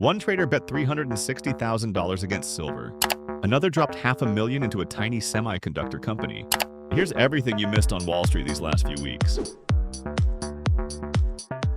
One trader bet $360,000 against silver. Another dropped $500,000 into a tiny semiconductor company. Here's everything you missed on Wall Street these last few weeks.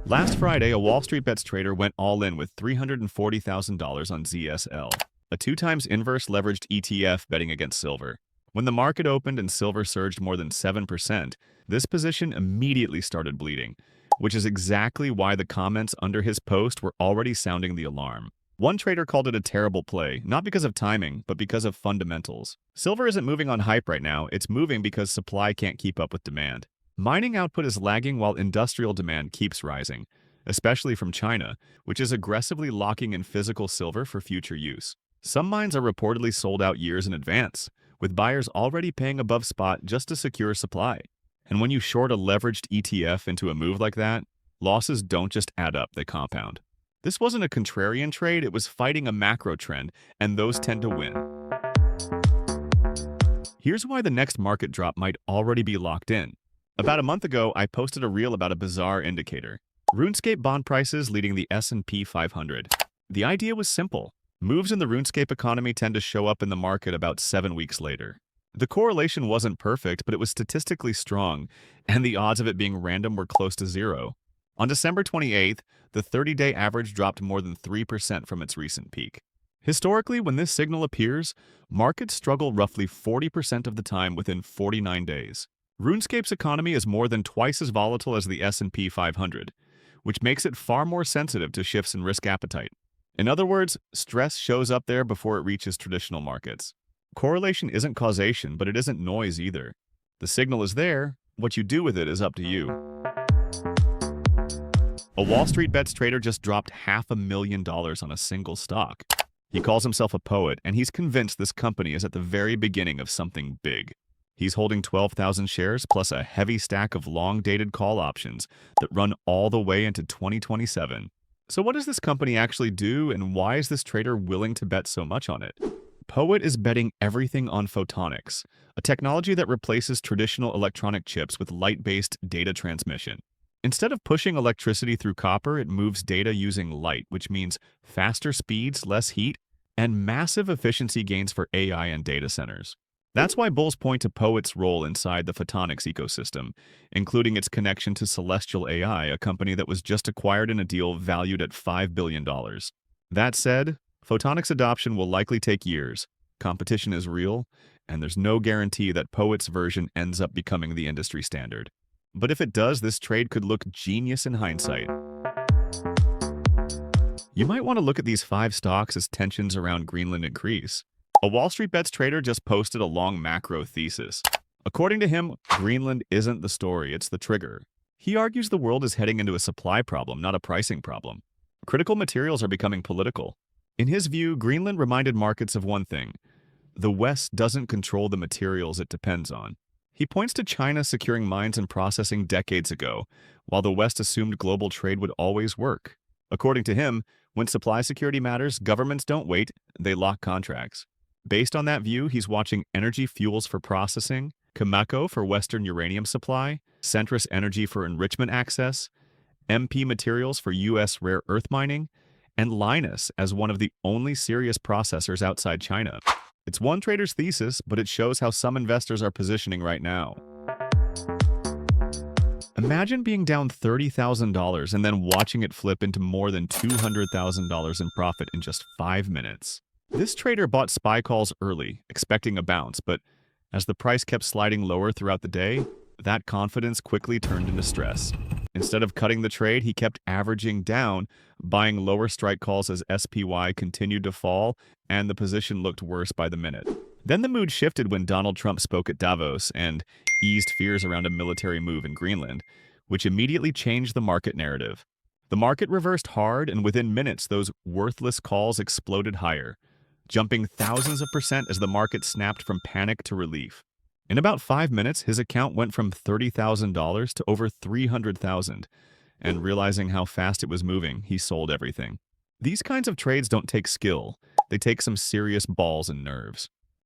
Last Friday, a WallStreetBets trader went all in with $340,000 on ZSL, a 2x inverse leveraged ETF betting against silver. When the market opened and silver surged more than 7%, this position immediately started bleeding, which is exactly why the comments under his post were already sounding the alarm. One trader called it a terrible play, not because of timing, but because of fundamentals. Silver isn't moving on hype right now, it's moving because supply can't keep up with demand. Mining output is lagging while industrial demand keeps rising, especially from China, which is aggressively locking in physical silver for future use. Some mines are reportedly sold out years in advance, with buyers already paying above spot just to secure supply. And when you short a leveraged ETF into a move like that, losses don't just add up, they compound. This wasn't a contrarian trade, it was fighting a macro trend, and those tend to win. Here's why the next market drop might already be locked in. About a month ago, I posted a reel about a bizarre indicator: RuneScape bond prices leading the S&P 500. The idea was simple. Moves in the RuneScape economy tend to show up in the market about 7 weeks later. The correlation wasn't perfect, but it was statistically strong, and the odds of it being random were close to zero. On December 28th, the 30-day average dropped more than 3% from its recent peak. Historically, when this signal appears, markets struggle roughly 40% of the time within 49 days. RuneScape's economy is more than twice as volatile as the S&P 500, which makes it far more sensitive to shifts in risk appetite. In other words, stress shows up there before it reaches traditional markets. Correlation isn't causation, but it isn't noise either. The signal is there, what you do with it is up to you. A WallStreetBets trader just dropped $500,000 on a single stock. He calls himself a poet, and he's convinced this company is at the very beginning of something big. He's holding 12,000 shares plus a heavy stack of long-dated call options that run all the way into 2027. So what does this company actually do, and why is this trader willing to bet so much on it? Poet is betting everything on photonics, a technology that replaces traditional electronic chips with light-based data transmission. Instead of pushing electricity through copper, it moves data using light, which means faster speeds, less heat, and massive efficiency gains for AI and data centers. That's why bulls point to Poet's role inside the photonics ecosystem, including its connection to Celestial AI, a company that was just acquired in a deal valued at $5 billion. That said, photonics adoption will likely take years. Competition is real, and there's no guarantee that Poet's version ends up becoming the industry standard. But if it does, this trade could look genius in hindsight. You might want to look at these 5 stocks as tensions around Greenland increase. A WallStreetBets trader just posted a long macro thesis. According to him, Greenland isn't the story, it's the trigger. He argues the world is heading into a supply problem, not a pricing problem. Critical materials are becoming political. In his view, Greenland reminded markets of one thing: the West doesn't control the materials it depends on. He points to China securing mines and processing decades ago, while the West assumed global trade would always work. According to him, when supply security matters, governments don't wait, they lock contracts. Based on that view, he's watching Energy Fuels for processing, Cameco for Western uranium supply, Centrus Energy for enrichment access, MP Materials for U.S. rare earth mining, and Linus as one of the only serious processors outside China. It's one trader's thesis, but it shows how some investors are positioning right now. Imagine being down $30,000 and then watching it flip into more than $200,000 in profit in just 5 minutes. This trader bought SPY calls early, expecting a bounce, but as the price kept sliding lower throughout the day, that confidence quickly turned into stress. Instead of cutting the trade, he kept averaging down, buying lower strike calls as SPY continued to fall, and the position looked worse by the minute. Then the mood shifted when Donald Trump spoke at Davos and eased fears around a military move in Greenland, which immediately changed the market narrative. The market reversed hard, and within minutes, those worthless calls exploded higher, jumping thousands of percent as the market snapped from panic to relief. In about 5 minutes, his account went from $30,000 to over $300,000, and realizing how fast it was moving, he sold everything. These kinds of trades don't take skill, they take some serious balls and nerves.